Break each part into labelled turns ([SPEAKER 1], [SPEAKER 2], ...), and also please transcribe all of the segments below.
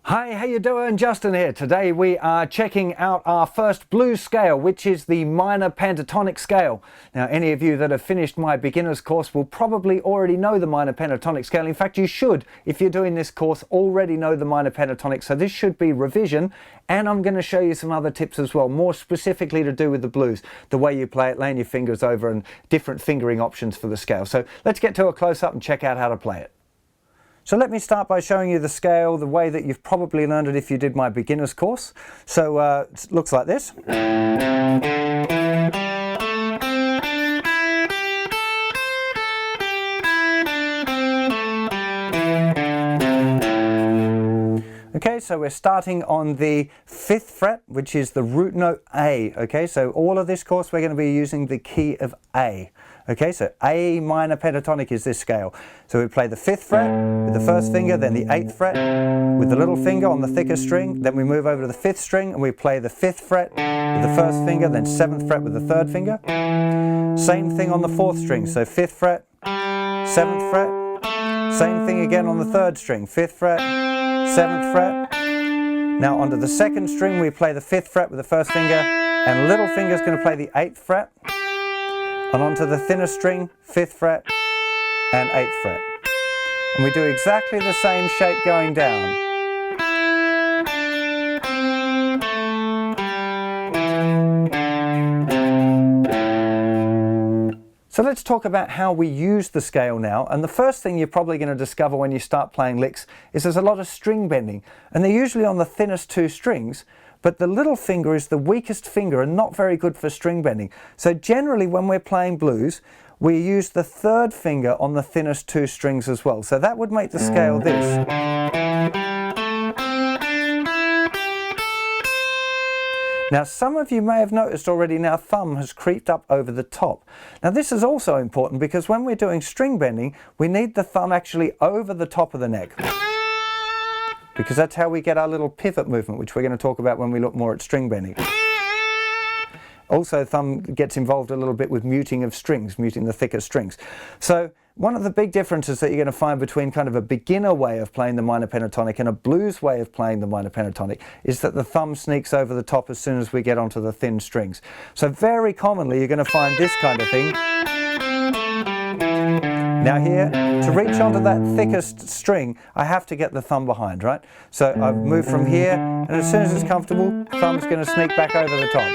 [SPEAKER 1] Hi, how you doing? Justin here. Today we are checking out our first blues scale, which is the minor pentatonic scale. Now, any of you that have finished my beginner's course will probably already know the minor pentatonic scale. In fact, you should, if you're doing this course, already know the minor pentatonic. So this should be revision, and I'm going to show you some other tips as well, more specifically to do with the blues, the way you play it, laying your fingers over, and different fingering options for the scale. So let's get to a close-up and check out how to play it. So let me start by showing you the scale the way that you've probably learned it if you did my beginner's course. So it looks like this. Okay, so we're starting on the 5th fret, which is the root note A. Okay, so all of this course we're going to be using the key of A. Okay, so A minor pentatonic is this scale. So we play the 5th fret with the first finger, then the 8th fret with the little finger on the thicker string. Then we move over to the 5th string and we play the 5th fret with the first finger, then 7th fret with the 3rd finger. Same thing on the 4th string, so 5th fret, 7th fret. Same thing again on the 3rd string, 5th fret, 7th fret. Now onto the 2nd string we play the 5th fret with the first finger, and little finger's going to play the 8th fret. And onto the thinner string, 5th fret and 8th fret. And we do exactly the same shape going down. So let's talk about how we use the scale now. And the first thing you're probably going to discover when you start playing licks is there's a lot of string bending. And they're usually on the thinnest 2 strings. But the little finger is the weakest finger and not very good for string bending. So generally when we're playing blues, we use the 3rd finger on the thinnest 2 strings as well. So that would make the scale this. Now some of you may have noticed already now thumb has creeped up over the top. Now this is also important because when we're doing string bending, we need the thumb actually over the top of the neck, because that's how we get our little pivot movement, which we're going to talk about when we look more at string bending. Also, thumb gets involved a little bit with muting of strings, muting the thicker strings. So one of the big differences that you're going to find between kind of a beginner way of playing the minor pentatonic and a blues way of playing the minor pentatonic is that the thumb sneaks over the top as soon as we get onto the thin strings. So very commonly you're going to find this kind of thing. Now here, to reach onto that thickest string, I have to get the thumb behind, right? So I've moved from here, and as soon as it's comfortable, thumb's going to sneak back over the top.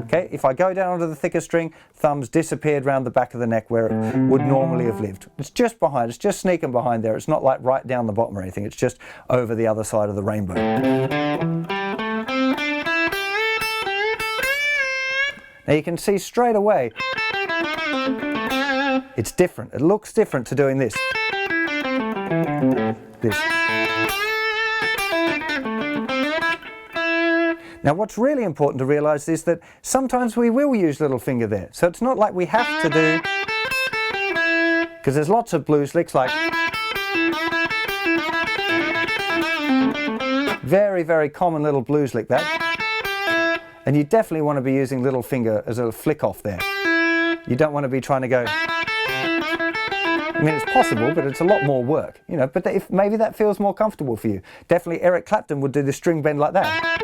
[SPEAKER 1] Okay, if I go down onto the thicker string, thumb's disappeared around the back of the neck where it would normally have lived. It's just behind, it's just sneaking behind there. It's not like right down the bottom or anything, it's just over the other side of the rainbow. Now you can see straight away, it's different. It looks different to doing this. This. Now what's really important to realize is that sometimes we will use little finger there. So it's not like we have to do, because there's lots of blues licks like very, very common little blues lick that. And you definitely want to be using little finger as a flick off there. You don't want to be trying to go. I mean, it's possible, but it's a lot more work, you know. But if maybe that feels more comfortable for you. Definitely Eric Clapton would do the string bend like that.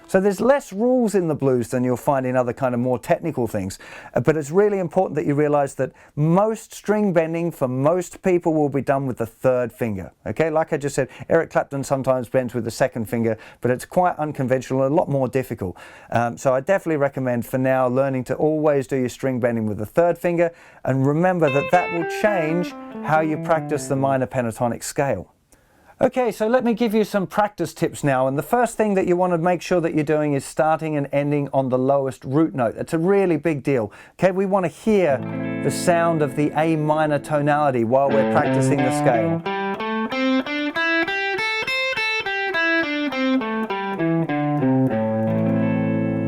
[SPEAKER 1] So there's less rules in the blues than you'll find in other kind of more technical things. But it's really important that you realize that most string bending for most people will be done with the 3rd finger. Okay, like I just said, Eric Clapton sometimes bends with the 2nd finger, but it's quite unconventional and a lot more difficult. So I definitely recommend for now learning to always do your string bending with the 3rd finger, and remember that that will change how you practice the minor pentatonic scale. Okay, so let me give you some practice tips now, and the first thing that you want to make sure that you're doing is starting and ending on the lowest root note. It's a really big deal. Okay, we want to hear the sound of the A minor tonality while we're practicing the scale.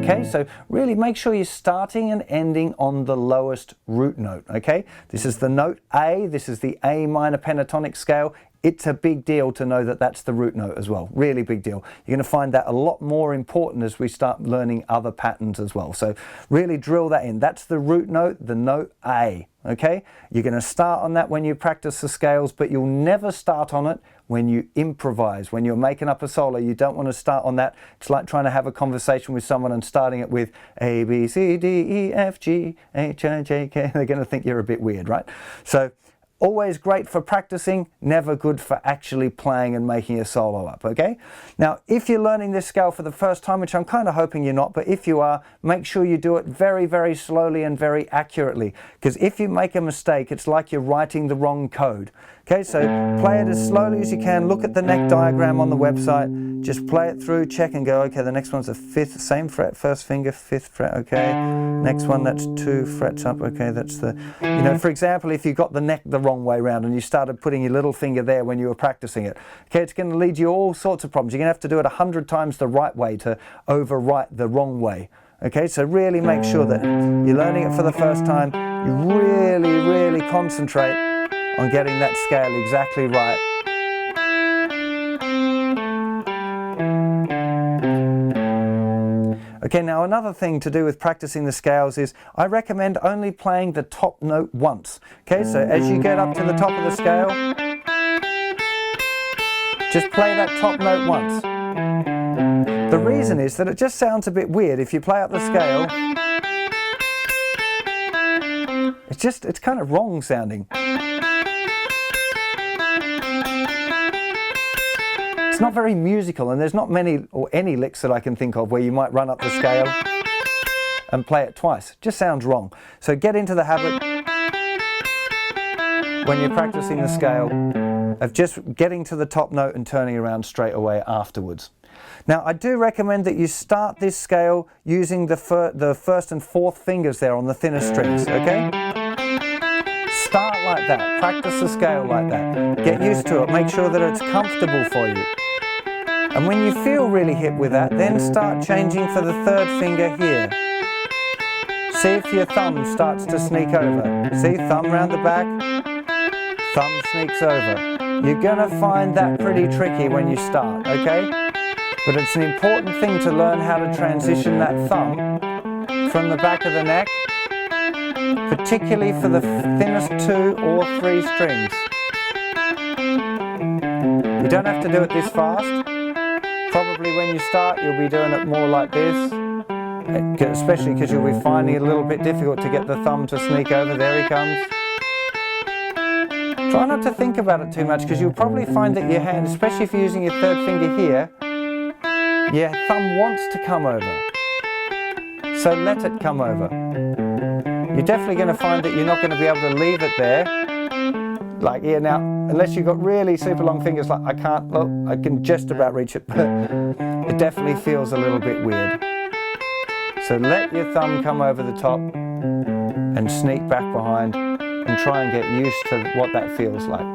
[SPEAKER 1] Okay, so really make sure you're starting and ending on the lowest root note, okay? This is the note A, this is the A minor pentatonic scale. it's a big deal to know that that's the root note as well. Really big deal. You're going to find that a lot more important as we start learning other patterns as well. So really drill that in. That's the root note, the note A. Okay? You're going to start on that when you practice the scales, but you'll never start on it when you improvise. When you're making up a solo, you don't want to start on that. It's like trying to have a conversation with someone and starting it with A, B, C, D, E, F, G, H, I, J, K. They're going to think you're a bit weird, right? So always great for practicing, never good for actually playing and making a solo up, okay? Now, if you're learning this scale for the first time, which I'm kind of hoping you're not, but if you are, make sure you do it very, very slowly and very accurately, because if you make a mistake, it's like you're writing the wrong code. Okay, so play it as slowly as you can. Look at the neck diagram on the website. Just play it through, check and go, okay, the next one's a fifth, same fret, first finger, fifth fret, okay. Next one, that's 2 frets up, okay, that's the, you know, for example, if you got the neck the wrong way around and you started putting your little finger there when you were practicing it, okay, it's going to lead you all sorts of problems. You're going to have to do it 100 times the right way to overwrite the wrong way. Okay, so really make sure that you're learning it for the first time. You really, really concentrate on getting that scale exactly right. Okay, now another thing to do with practicing the scales is I recommend only playing the top note once. Okay, so as you get up to the top of the scale, just play that top note once. The reason is that it just sounds a bit weird if you play up the scale. It's kind of wrong sounding. It's not very musical, and there's not many or any licks that I can think of where you might run up the scale and play it twice. It just sounds wrong. So get into the habit when you're practicing the scale of just getting to the top note and turning around straight away afterwards. Now, I do recommend that you start this scale using the first and fourth fingers there on the thinner strings, okay? Start like that. Practice the scale like that. Get used to it. Make sure that it's comfortable for you. And when you feel really hip with that, then start changing for the third finger here. See if your thumb starts to sneak over. See, thumb round the back, thumb sneaks over. You're gonna find that pretty tricky when you start, okay? But it's an important thing to learn how to transition that thumb from the back of the neck, particularly for the thinnest 2 or 3 strings. You don't have to do it this fast. Probably when you start, you'll be doing it more like this, especially because you'll be finding it a little bit difficult to get the thumb to sneak over. There he comes. Try not to think about it too much, because you'll probably find that your hand, especially if you're using your third finger here, your thumb wants to come over. So let it come over. You're definitely going to find that you're not going to be able to leave it there. Like here now, unless you've got really super long fingers, like I can't, look, I can just about reach it, but it definitely feels a little bit weird. So let your thumb come over the top and sneak back behind and try and get used to what that feels like.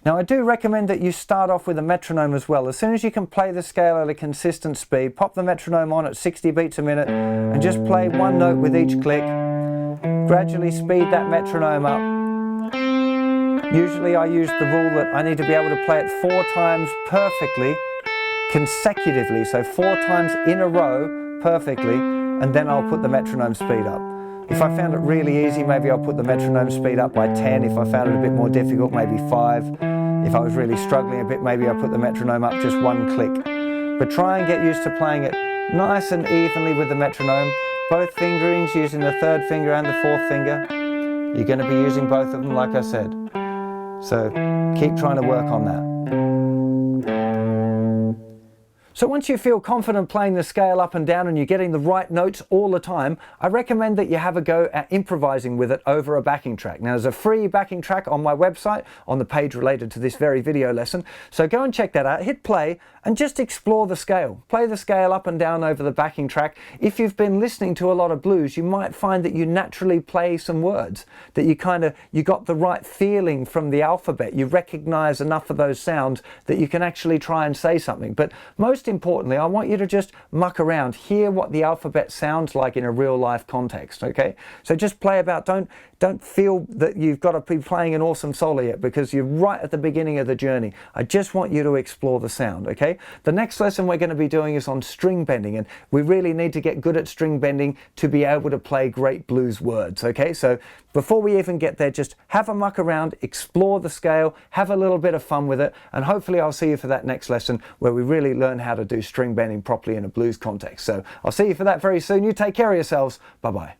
[SPEAKER 1] Now, I do recommend that you start off with a metronome as well. As soon as you can play the scale at a consistent speed, pop the metronome on at 60 beats a minute and just play one note with each click. Gradually speed that metronome up. Usually I use the rule that I need to be able to play it 4 times perfectly, consecutively, so 4 times in a row perfectly, and then I'll put the metronome speed up. If I found it really easy, maybe I'll put the metronome speed up by 10. If I found it a bit more difficult, maybe 5. If I was really struggling a bit, maybe I'll put the metronome up just 1 click. But try and get used to playing it nice and evenly with the metronome. Both fingerings, using the third finger and the fourth finger. You're going to be using both of them, like I said. So keep trying to work on that. So once you feel confident playing the scale up and down and you're getting the right notes all the time, I recommend that you have a go at improvising with it over a backing track. Now, there's a free backing track on my website on the page related to this very video lesson. So go and check that out, hit play and just explore the scale. Play the scale up and down over the backing track. If you've been listening to a lot of blues, you might find that you naturally play some words, that you got the right feeling from the alphabet. You recognize enough of those sounds that you can actually try and say something. But most most importantly, I want you to just muck around, hear what the alphabet sounds like in a real life context, okay? So just play about, don't feel that you've got to be playing an awesome solo yet, because you're right at the beginning of the journey. I just want you to explore the sound, okay? The next lesson we're going to be doing is on string bending, and we really need to get good at string bending to be able to play great blues words, okay? So before we even get there, just have a muck around, explore the scale, have a little bit of fun with it, and hopefully I'll see you for that next lesson where we really learn how to do string bending properly in a blues context. So I'll see you for that very soon. You take care of yourselves. Bye-bye.